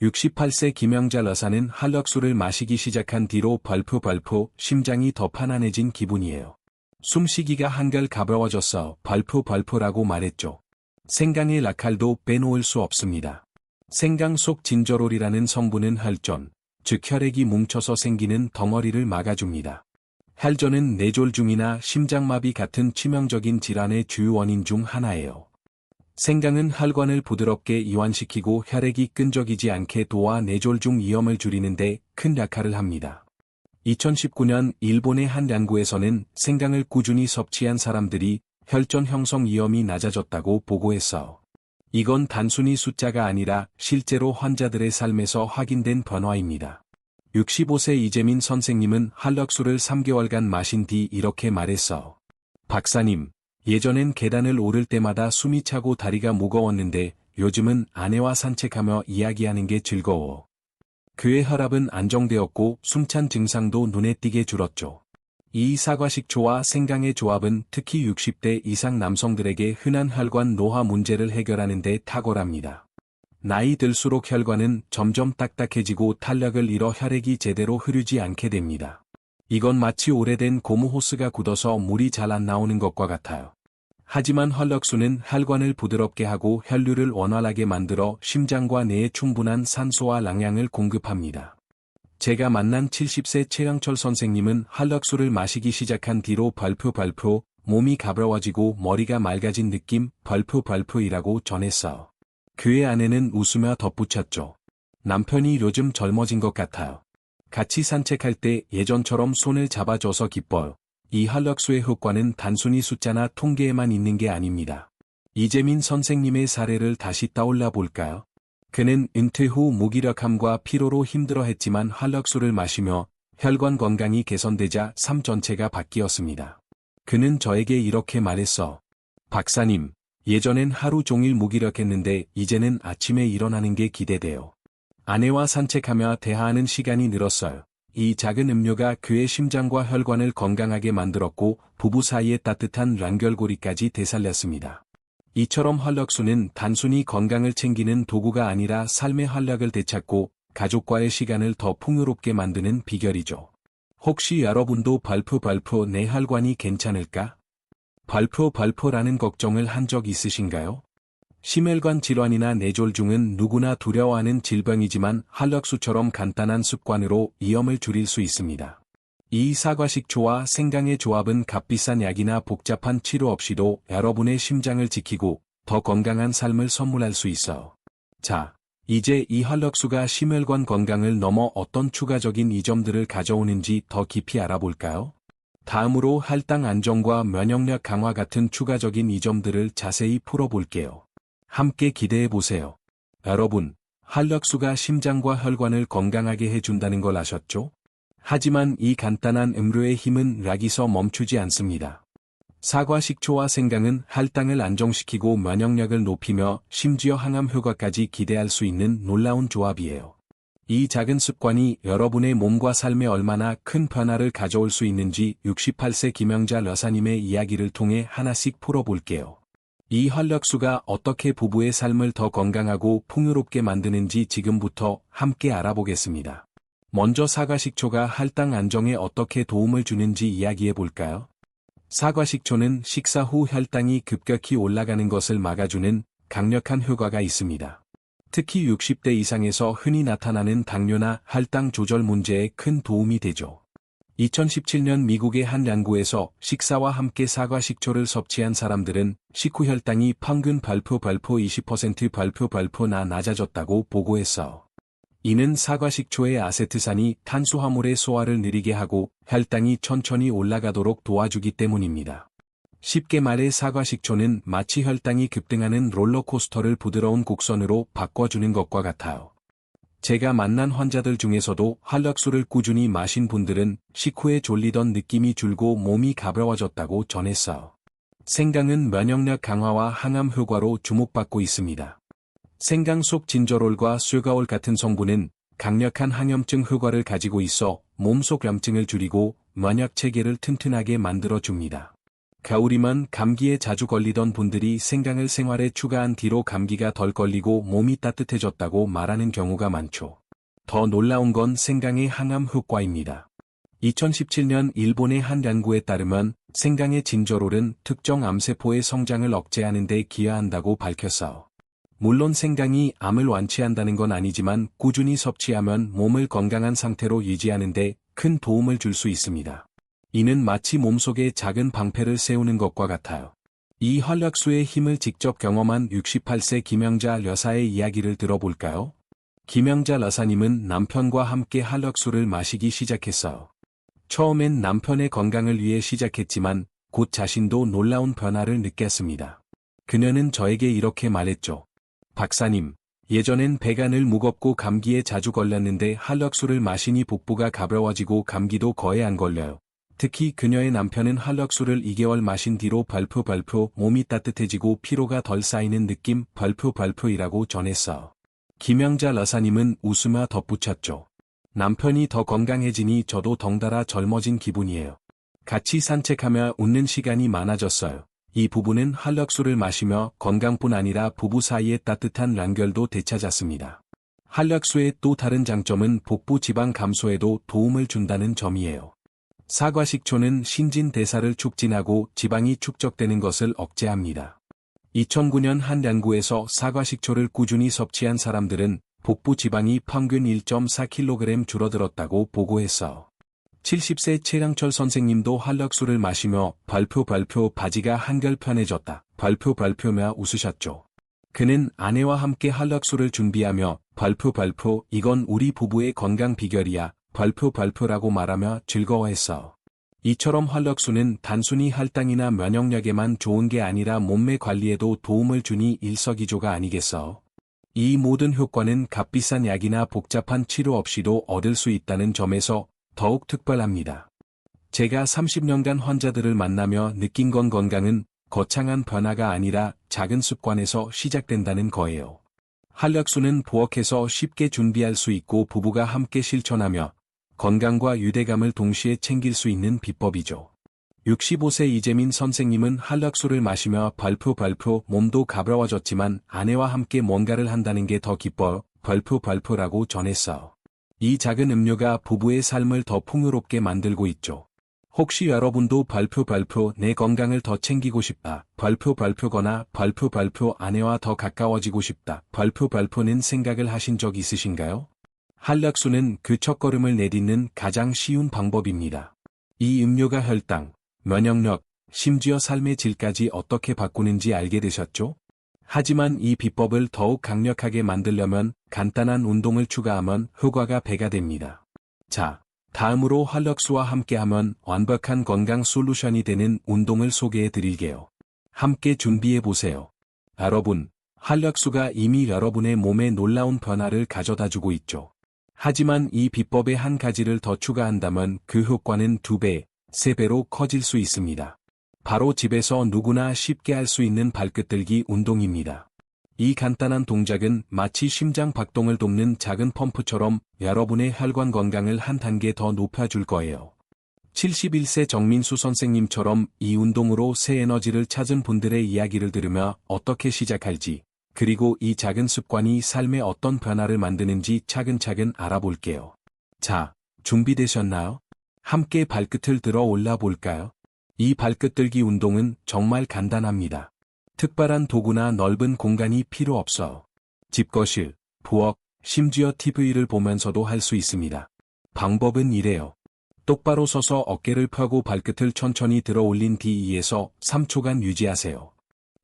68세 김영자 여사는 활력수를 마시기 시작한 뒤로 발표 심장이 더 편안해진 기분이에요. 숨쉬기가 한결 가벼워졌어 발표라고 말했죠. 생강의 라칼도 빼놓을 수 없습니다. 생강 속 진저롤이라는 성분은 혈전, 즉 혈액이 뭉쳐서 생기는 덩어리를 막아줍니다. 혈전은 뇌졸중이나 심장마비 같은 치명적인 질환의 주요 원인 중 하나예요. 생강은 혈관을 부드럽게 이완시키고 혈액이 끈적이지 않게 도와 뇌졸중 위험을 줄이는데 큰 역할을 합니다. 2019년 일본의 한 연구에서는 생강을 꾸준히 섭취한 사람들이 혈전 형성 위험이 낮아졌다고 보고했어요. 이건 단순히 숫자가 아니라 실제로 환자들의 삶에서 확인된 변화입니다. 65세 이재민 선생님은 활력수를 3개월간 마신 뒤 이렇게 말했어요. 박사님, 예전엔 계단을 오를 때마다 숨이 차고 다리가 무거웠는데 요즘은 아내와 산책하며 이야기하는 게 즐거워. 그의 혈압은 안정되었고 숨찬 증상도 눈에 띄게 줄었죠. 이 사과식초와 생강의 조합은 특히 60대 이상 남성들에게 흔한 혈관 노화 문제를 해결하는 데 탁월합니다. 나이 들수록 혈관은 점점 딱딱해지고 탄력을 잃어 혈액이 제대로 흐르지 않게 됩니다. 이건 마치 오래된 고무 호스가 굳어서 물이 잘 안 나오는 것과 같아요. 하지만 활력수는 혈관을 부드럽게 하고 혈류를 원활하게 만들어 심장과 뇌에 충분한 산소와 영양을 공급합니다. 제가 만난 70세 최영철 선생님은 활력수를 마시기 시작한 뒤로 발표 몸이 가벼워지고 머리가 맑아진 느낌 발표이라고 전했어요. 그의 아내는 웃으며 덧붙였죠. 남편이 요즘 젊어진 것 같아요. 같이 산책할 때 예전처럼 손을 잡아줘서 기뻐요. 이 활력수의 효과는 단순히 숫자나 통계에만 있는 게 아닙니다. 이재민 선생님의 사례를 다시 떠올려 볼까요? 그는 은퇴 후 무기력함과 피로로 힘들어했지만 활력수를 마시며 혈관 건강이 개선되자 삶 전체가 바뀌었습니다. 그는 저에게 이렇게 말했어. 박사님, 예전엔 하루 종일 무기력했는데 이제는 아침에 일어나는 게 기대돼요. 아내와 산책하며 대화하는 시간이 늘었어요. 이 작은 음료가 그의 심장과 혈관을 건강하게 만들었고 부부 사이의 따뜻한 ran결고리까지 되살렸습니다. 이처럼 활력수는 단순히 건강을 챙기는 도구가 아니라 삶의 활력을 되찾고 가족과의 시간을 더 풍요롭게 만드는 비결이죠. 혹시 여러분도 발포 내 혈관이 괜찮을까? 발포라는 걱정을 한 적 있으신가요? 심혈관 질환이나 뇌졸중은 누구나 두려워하는 질병이지만 활력수처럼 간단한 습관으로 위험을 줄일 수 있습니다. 이 사과식초와 생강의 조합은 값비싼 약이나 복잡한 치료 없이도 여러분의 심장을 지키고 더 건강한 삶을 선물할 수 있어요. 자, 이제 이 활력수가 심혈관 건강을 넘어 어떤 추가적인 이점들을 가져오는지 더 깊이 알아볼까요? 다음으로 할당 안정과 면역력 강화 같은 추가적인 이점들을 자세히 풀어볼게요. 함께 기대해보세요. 여러분, 활력수가 심장과 혈관을 건강하게 해준다는 걸 아셨죠? 하지만 이 간단한 음료의 힘은 여기서 멈추지 않습니다. 사과 식초와 생강은 할당을 안정시키고 면역력을 높이며 심지어 항암 효과까지 기대할 수 있는 놀라운 조합이에요. 이 작은 습관이 여러분의 몸과 삶에 얼마나 큰 변화를 가져올 수 있는지 68세 김영자 여사님의 이야기를 통해 하나씩 풀어볼게요. 이 활력수가 어떻게 부부의 삶을 더 건강하고 풍요롭게 만드는지 지금부터 함께 알아보겠습니다. 먼저 사과식초가 할당 안정에 어떻게 도움을 주는지 이야기해 볼까요? 사과식초는 식사 후 혈당이 급격히 올라가는 것을 막아주는 강력한 효과가 있습니다. 특히 60대 이상에서 흔히 나타나는 당뇨나 혈당 조절 문제에 큰 도움이 되죠. 2017년 미국의 한 연구에서 식사와 함께 사과식초를 섭취한 사람들은 식후 혈당이 평균 20%나 낮아졌다고 보고했어. 이는 사과식초의 아세트산이 탄수화물의 소화를 느리게 하고 혈당이 천천히 올라가도록 도와주기 때문입니다. 쉽게 말해 사과식초는 마치 혈당이 급등하는 롤러코스터를 부드러운 곡선으로 바꿔주는 것과 같아요. 제가 만난 환자들 중에서도 활력수를 꾸준히 마신 분들은 식후에 졸리던 느낌이 줄고 몸이 가벼워졌다고 전했어요. 생강은 면역력 강화와 항암 효과로 주목받고 있습니다. 생강 속 진저롤과 쇠가올 같은 성분은 강력한 항염증 효과를 가지고 있어 몸속 염증을 줄이고 면역 체계를 튼튼하게 만들어줍니다. 겨울이면 감기에 자주 걸리던 분들이 생강을 생활에 추가한 뒤로 감기가 덜 걸리고 몸이 따뜻해졌다고 말하는 경우가 많죠. 더 놀라운 건 생강의 항암 효과입니다. 2017년 일본의 한 연구에 따르면 생강의 진저롤은 특정 암세포의 성장을 억제하는 데 기여한다고 밝혔어. 물론 생강이 암을 완치한다는 건 아니지만 꾸준히 섭취하면 몸을 건강한 상태로 유지하는 데 큰 도움을 줄 수 있습니다. 이는 마치 몸속에 작은 방패를 세우는 것과 같아요. 이 활력수의 힘을 직접 경험한 68세 김영자 여사의 이야기를 들어볼까요? 김영자 여사님은 남편과 함께 활력수를 마시기 시작했어요. 처음엔 남편의 건강을 위해 시작했지만 곧 자신도 놀라운 변화를 느꼈습니다. 그녀는 저에게 이렇게 말했죠. 박사님, 예전엔 배가 늘 무겁고 감기에 자주 걸렸는데 활력수를 마시니 복부가 가벼워지고 감기도 거의 안 걸려요. 특히 그녀의 남편은 활력수를 2개월 마신 뒤로 발포 몸이 따뜻해지고 피로가 덜 쌓이는 느낌 발포이라고 전했어. 김영자 여사님은 웃으며 덧붙였죠. 남편이 더 건강해지니 저도 덩달아 젊어진 기분이에요. 같이 산책하며 웃는 시간이 많아졌어요. 이 부부는 활력수를 마시며 건강뿐 아니라 부부 사이의 따뜻한 연결도 되찾았습니다. 활력수의 또 다른 장점은 복부 지방 감소에도 도움을 준다는 점이에요. 사과식초는 신진대사를 촉진하고 지방이 축적되는 것을 억제합니다. 2009년 한 연구에서 사과식초를 꾸준히 섭취한 사람들은 복부 지방이 평균 1.4kg 줄어들었다고 보고했어. 70세 최량철 선생님도 활력수를 마시며 발표 바지가 한결 편해졌다. 발표며 웃으셨죠. 그는 아내와 함께 활력수를 준비하며 발표 이건 우리 부부의 건강 비결이야. 발표라고 말하며 즐거워했어. 이처럼 활력수는 단순히 할당이나 면역력에만 좋은 게 아니라 몸매 관리에도 도움을 주니 일석이조가 아니겠어. 이 모든 효과는 값비싼 약이나 복잡한 치료 없이도 얻을 수 있다는 점에서 더욱 특별합니다. 제가 30년간 환자들을 만나며 느낀 건 건강은 거창한 변화가 아니라 작은 습관에서 시작된다는 거예요. 활력수는 부엌에서 쉽게 준비할 수 있고 부부가 함께 실천하며 건강과 유대감을 동시에 챙길 수 있는 비법이죠. 65세 이재민 선생님은 활력수를 마시며 발표 몸도 가벼워졌지만 아내와 함께 뭔가를 한다는 게 더 기뻐요. 발표라고 전했어요. 이 작은 음료가 부부의 삶을 더 풍요롭게 만들고 있죠. 혹시 여러분도 발표 내 건강을 더 챙기고 싶다. 발표거나 발표 아내와 더 가까워지고 싶다. 발표는 생각을 하신 적 있으신가요? 활력수는 그 첫걸음을 내딛는 가장 쉬운 방법입니다. 이 음료가 혈당, 면역력, 심지어 삶의 질까지 어떻게 바꾸는지 알게 되셨죠? 하지만 이 비법을 더욱 강력하게 만들려면 간단한 운동을 추가하면 효과가 배가 됩니다. 자, 다음으로 활력수와 함께하면 완벽한 건강 솔루션이 되는 운동을 소개해 드릴게요. 함께 준비해 보세요. 여러분, 활력수가 이미 여러분의 몸에 놀라운 변화를 가져다 주고 있죠. 하지만 이 비법에 한 가지를 더 추가한다면 그 효과는 2배, 3배로 커질 수 있습니다. 바로 집에서 누구나 쉽게 할 수 있는 발끝들기 운동입니다. 이 간단한 동작은 마치 심장 박동을 돕는 작은 펌프처럼 여러분의 혈관 건강을 한 단계 더 높여줄 거예요. 71세 정민수 선생님처럼 이 운동으로 새 에너지를 찾은 분들의 이야기를 들으며 어떻게 시작할지, 그리고 이 작은 습관이 삶에 어떤 변화를 만드는지 차근차근 알아볼게요. 자, 준비되셨나요? 함께 발끝을 들어 올라 볼까요? 이 발끝 들기 운동은 정말 간단합니다. 특별한 도구나 넓은 공간이 필요 없어요. 집거실, 부엌, 심지어 TV를 보면서도 할 수 있습니다. 방법은 이래요. 똑바로 서서 어깨를 펴고 발끝을 천천히 들어 올린 뒤 2에서 3초간 유지하세요.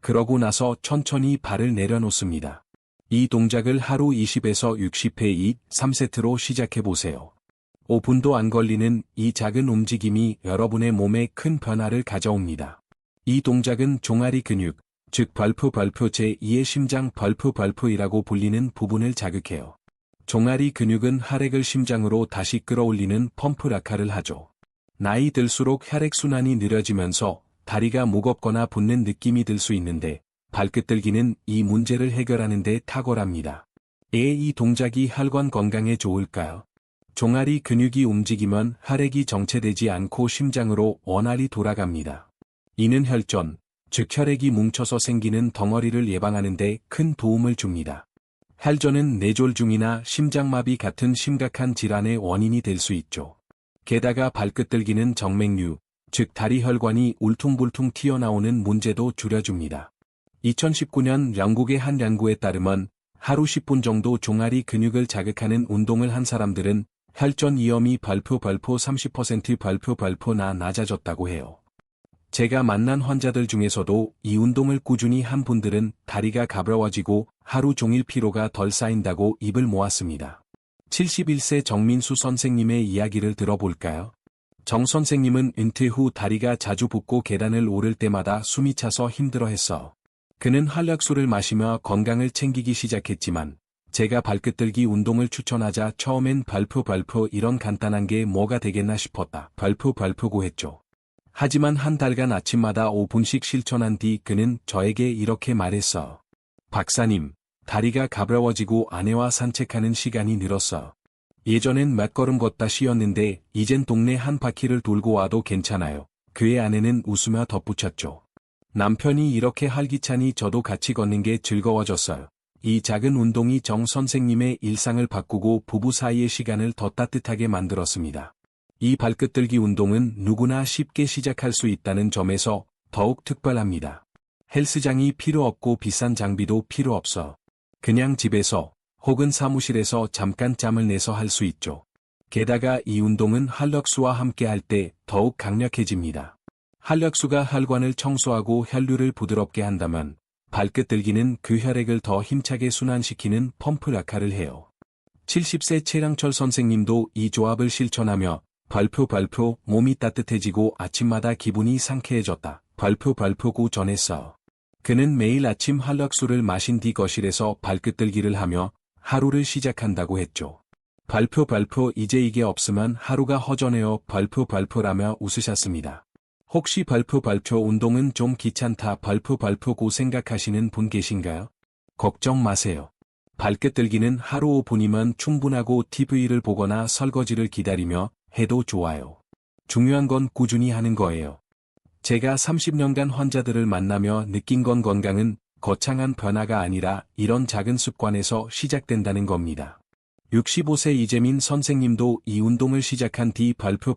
그러고 나서 천천히 발을 내려놓습니다. 이 동작을 하루 20에서 60회 3세트로 시작해보세요. 5분도 안 걸리는 이 작은 움직임이 여러분의 몸에 큰 변화를 가져옵니다. 이 동작은 종아리 근육, 즉 발표 제2의 심장 발표이라고 불리는 부분을 자극해요. 종아리 근육은 혈액을 심장으로 다시 끌어올리는 펌프 역할을 하죠. 나이 들수록 혈액순환이 느려지면서 다리가 무겁거나 붓는 느낌이 들 수 있는데 발끝 들기는 이 문제를 해결하는 데 탁월합니다. 왜 이 동작이 혈관 건강에 좋을까요? 종아리 근육이 움직이면 혈액이 정체되지 않고 심장으로 원활히 돌아갑니다. 이는 혈전, 즉 혈액이 뭉쳐서 생기는 덩어리를 예방하는 데 큰 도움을 줍니다. 혈전은 뇌졸중이나 심장마비 같은 심각한 질환의 원인이 될 수 있죠. 게다가 발끝 들기는 정맥류, 즉 다리 혈관이 울퉁불퉁 튀어나오는 문제도 줄여줍니다. 2019년 영국의 한 연구에 따르면 하루 10분 정도 종아리 근육을 자극하는 운동을 한 사람들은 혈전 위험이 발표 30%나 낮아졌다고 해요. 제가 만난 환자들 중에서도 이 운동을 꾸준히 한 분들은 다리가 가벼워지고 하루 종일 피로가 덜 쌓인다고 입을 모았습니다. 71세 정민수 선생님의 이야기를 들어볼까요? 정 선생님은 은퇴 후 다리가 자주 붓고 계단을 오를 때마다 숨이 차서 힘들어했어. 그는 활력수를 마시며 건강을 챙기기 시작했지만 제가 발끝 들기 운동을 추천하자 처음엔 발표 이런 간단한 게 뭐가 되겠나 싶었다. 발표고 했죠. 하지만 한 달간 아침마다 5분씩 실천한 뒤 그는 저에게 이렇게 말했어. 박사님, 다리가 가벼워지고 아내와 산책하는 시간이 늘었어. 예전엔 몇 걸음 걷다 쉬었는데 이젠 동네 한 바퀴를 돌고 와도 괜찮아요. 그의 아내는 웃으며 덧붙였죠. 남편이 이렇게 활기차니 저도 같이 걷는 게 즐거워졌어요. 이 작은 운동이 정 선생님의 일상을 바꾸고 부부 사이의 시간을 더 따뜻하게 만들었습니다. 이 발끝 들기 운동은 누구나 쉽게 시작할 수 있다는 점에서 더욱 특별합니다. 헬스장이 필요 없고 비싼 장비도 필요 없어. 그냥 집에서 혹은 사무실에서 잠깐 짬을 내서 할 수 있죠. 게다가 이 운동은 활력수와 함께 할 때 더욱 강력해집니다. 활력수가 혈관을 청소하고 혈류를 부드럽게 한다면 발끝 들기는 그 혈액을 더 힘차게 순환시키는 펌프 역할을 해요. 70세 최량철 선생님도 이 조합을 실천하며 발표 몸이 따뜻해지고 아침마다 기분이 상쾌해졌다. 발표고 전했어. 그는 매일 아침 활력수를 마신 뒤 거실에서 발끝 들기를 하며 하루를 시작한다고 했죠. 발표 이제 이게 없으면 하루가 허전해요. 발표라며 웃으셨습니다. 혹시 발표 운동은 좀 귀찮다 발표 생각하시는 분 계신가요? 걱정 마세요. 발끝들기는 하루 5분이면 충분하고 TV를 보거나 설거지를 기다리며 해도 좋아요. 중요한 건 꾸준히 하는 거예요. 제가 30년간 환자들을 만나며 느낀 건 건강은 거창한 변화가 아니라 이런 작은 습관에서 시작된다는 겁니다. 65세 이재민 선생님도 이 운동을 시작한 뒤 발표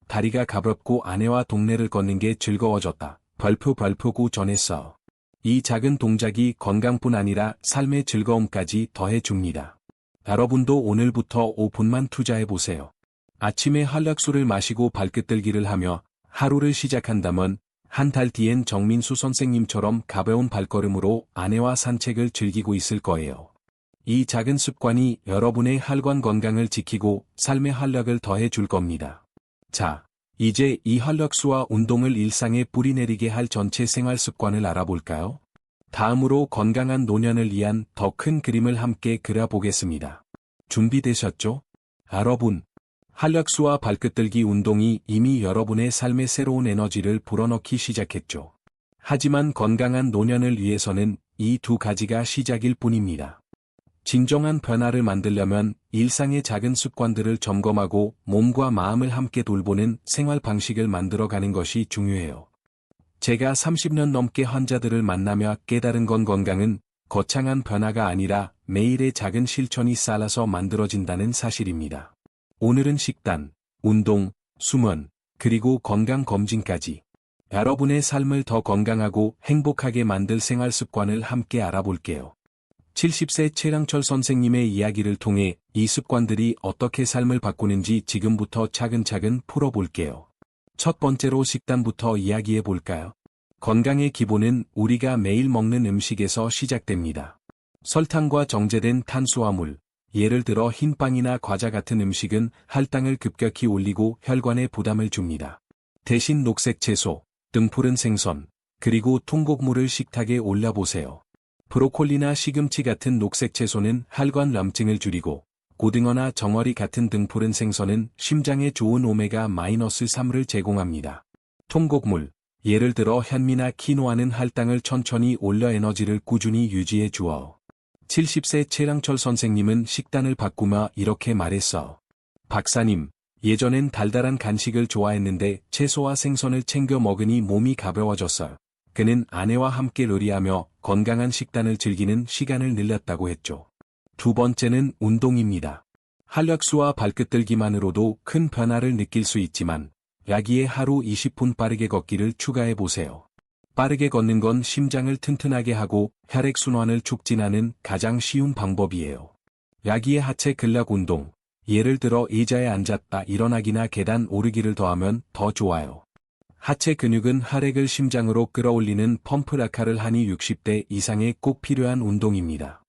다리가 가볍고 아내와 동네를 걷는 게 즐거워졌다. 발표구 전했어. 이 작은 동작이 건강뿐 아니라 삶의 즐거움까지 더해줍니다. 여러분도 오늘부터 5분만 투자해보세요. 아침에 한약수를 마시고 발끝들기를 하며 하루를 시작한다면 한 달 뒤엔 정민수 선생님처럼 가벼운 발걸음으로 아내와 산책을 즐기고 있을 거예요. 이 작은 습관이 여러분의 혈관 건강을 지키고 삶의 활력을 더해줄 겁니다. 자, 이제 이 활력수와 운동을 일상에 뿌리내리게 할 전체 생활 습관을 알아볼까요? 다음으로 건강한 노년을 위한 더 큰 그림을 함께 그려보겠습니다. 준비되셨죠? 여러분, 활력수와 발끝들기 운동이 이미 여러분의 삶에 새로운 에너지를 불어넣기 시작했죠. 하지만 건강한 노년을 위해서는 이 두 가지가 시작일 뿐입니다. 진정한 변화를 만들려면 일상의 작은 습관들을 점검하고 몸과 마음을 함께 돌보는 생활 방식을 만들어가는 것이 중요해요. 제가 30년 넘게 환자들을 만나며 깨달은 건 건강은 거창한 변화가 아니라 매일의 작은 실천이 쌓아서 만들어진다는 사실입니다. 오늘은 식단, 운동, 수면, 그리고 건강검진까지 여러분의 삶을 더 건강하고 행복하게 만들 생활 습관을 함께 알아볼게요. 70세 최랑철 선생님의 이야기를 통해 이 습관들이 어떻게 삶을 바꾸는지 지금부터 차근차근 풀어볼게요. 첫 번째로 식단부터 이야기해 볼까요? 건강의 기본은 우리가 매일 먹는 음식에서 시작됩니다. 설탕과 정제된 탄수화물, 예를 들어 흰빵이나 과자 같은 음식은 혈당을 급격히 올리고 혈관에 부담을 줍니다. 대신 녹색 채소, 등푸른 생선, 그리고 통곡물을 식탁에 올려보세요. 브로콜리나 시금치 같은 녹색 채소는 혈관 염증을 줄이고 고등어나 정어리 같은 등푸른 생선은 심장에 좋은 오메가-3를 제공합니다. 통곡물, 예를 들어 현미나 키노아는 혈당을 천천히 올려 에너지를 꾸준히 유지해 주어. 70세 최랑철 선생님은 식단을 바꾸며 이렇게 말했어. 박사님, 예전엔 달달한 간식을 좋아했는데 채소와 생선을 챙겨 먹으니 몸이 가벼워졌어요. 그는 아내와 함께 요리하며 건강한 식단을 즐기는 시간을 늘렸다고 했죠. 두 번째는 운동입니다. 활력수와 발끝들기만으로도 큰 변화를 느낄 수 있지만 여기에 하루 20분 빠르게 걷기를 추가해 보세요. 빠르게 걷는 건 심장을 튼튼하게 하고 혈액순환을 촉진하는 가장 쉬운 방법이에요. 여기에 하체 근력 운동, 예를 들어 의자에 앉았다 일어나기나 계단 오르기를 더하면 더 좋아요. 하체 근육은 혈액을 심장으로 끌어올리는 펌프 역할을 하니 60대 이상에 꼭 필요한 운동입니다.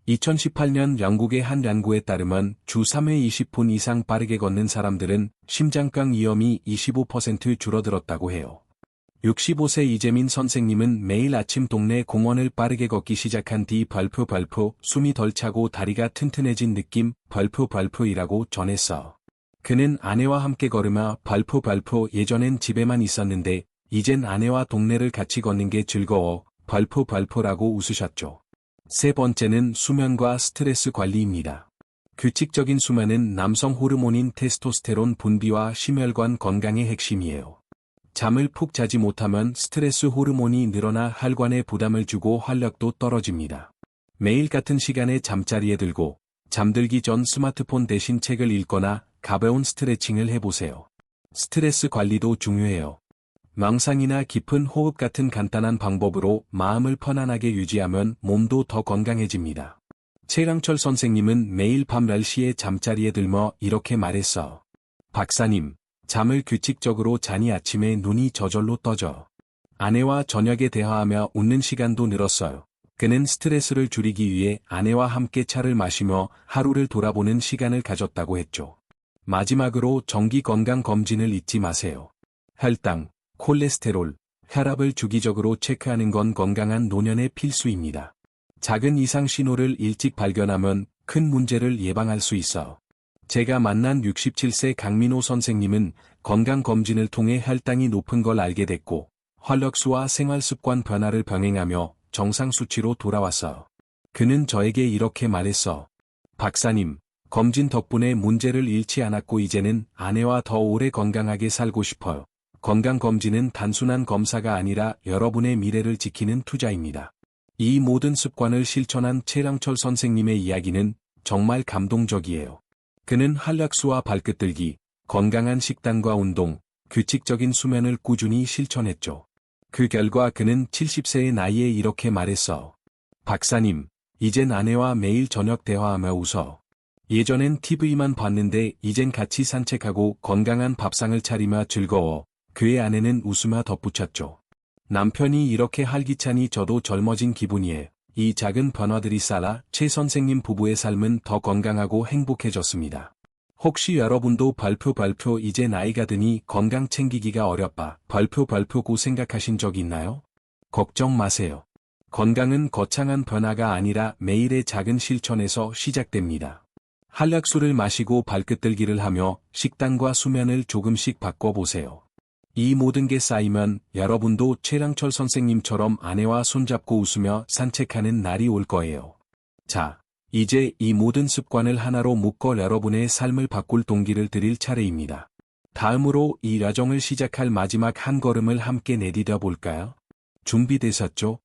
2018년 영국의 한 연구에 따르면 주 3회 20분 이상 빠르게 걷는 사람들은 심장병 위험이 25% 줄어들었다고 해요. 65세 이재민 선생님은 매일 아침 동네 공원을 빠르게 걷기 시작한 뒤 발표 숨이 덜 차고 다리가 튼튼해진 느낌 발표이라고 전했어. 그는 아내와 함께 걸으며 발표 예전엔 집에만 있었는데 이젠 아내와 동네를 같이 걷는 게 즐거워 발표라고 웃으셨죠. 세 번째는 수면과 스트레스 관리입니다. 규칙적인 수면은 남성 호르몬인 테스토스테론 분비와 심혈관 건강의 핵심이에요. 잠을 푹 자지 못하면 스트레스 호르몬이 늘어나 혈관에 부담을 주고 활력도 떨어집니다. 매일 같은 시간에 잠자리에 들고 잠들기 전 스마트폰 대신 책을 읽거나 가벼운 스트레칭을 해보세요. 스트레스 관리도 중요해요. 명상이나 깊은 호흡 같은 간단한 방법으로 마음을 편안하게 유지하면 몸도 더 건강해집니다. 최랑철 선생님은 매일 밤 10시에 잠자리에 들며 이렇게 말했어. 박사님, 잠을 규칙적으로 자니 아침에 눈이 저절로 떠져. 아내와 저녁에 대화하며 웃는 시간도 늘었어요. 그는 스트레스를 줄이기 위해 아내와 함께 차를 마시며 하루를 돌아보는 시간을 가졌다고 했죠. 마지막으로 정기 건강 검진을 잊지 마세요. 혈당, 콜레스테롤, 혈압을 주기적으로 체크하는 건 건강한 노년의 필수입니다. 작은 이상 신호를 일찍 발견하면 큰 문제를 예방할 수 있어. 제가 만난 67세 강민호 선생님은 건강검진을 통해 혈당이 높은 걸 알게 됐고, 활력수와 생활습관 변화를 병행하며 정상 수치로 돌아왔어요. 그는 저에게 이렇게 말했어. 박사님, 검진 덕분에 문제를 잃지 않았고 이제는 아내와 더 오래 건강하게 살고 싶어요. 건강검진은 단순한 검사가 아니라 여러분의 미래를 지키는 투자입니다. 이 모든 습관을 실천한 최랑철 선생님의 이야기는 정말 감동적이에요. 그는 활력수와 발끝들기, 건강한 식단과 운동, 규칙적인 수면을 꾸준히 실천했죠. 그 결과 그는 70세의 나이에 이렇게 말했어. 박사님, 이젠 아내와 매일 저녁 대화하며 웃어. 예전엔 TV만 봤는데 이젠 같이 산책하고 건강한 밥상을 차리며 즐거워. 그의 아내는 웃으며 덧붙였죠. 남편이 이렇게 활기차니 저도 젊어진 기분이에요. 이 작은 변화들이 쌓아 최 선생님 부부의 삶은 더 건강하고 행복해졌습니다. 혹시 여러분도 발표 이제 나이가 드니 건강 챙기기가 어렵다. 발표고 생각하신 적 있나요? 걱정 마세요. 건강은 거창한 변화가 아니라 매일의 작은 실천에서 시작됩니다. 한약수를 마시고 발끝들기를 하며 식단과 수면을 조금씩 바꿔보세요. 이 모든 게 쌓이면 여러분도 최랑철 선생님처럼 아내와 손잡고 웃으며 산책하는 날이 올 거예요. 자, 이제 이 모든 습관을 하나로 묶어 여러분의 삶을 바꿀 동기를 드릴 차례입니다. 다음으로 이 여정을 시작할 마지막 한 걸음을 함께 내디뎌 볼까요? 준비되셨죠?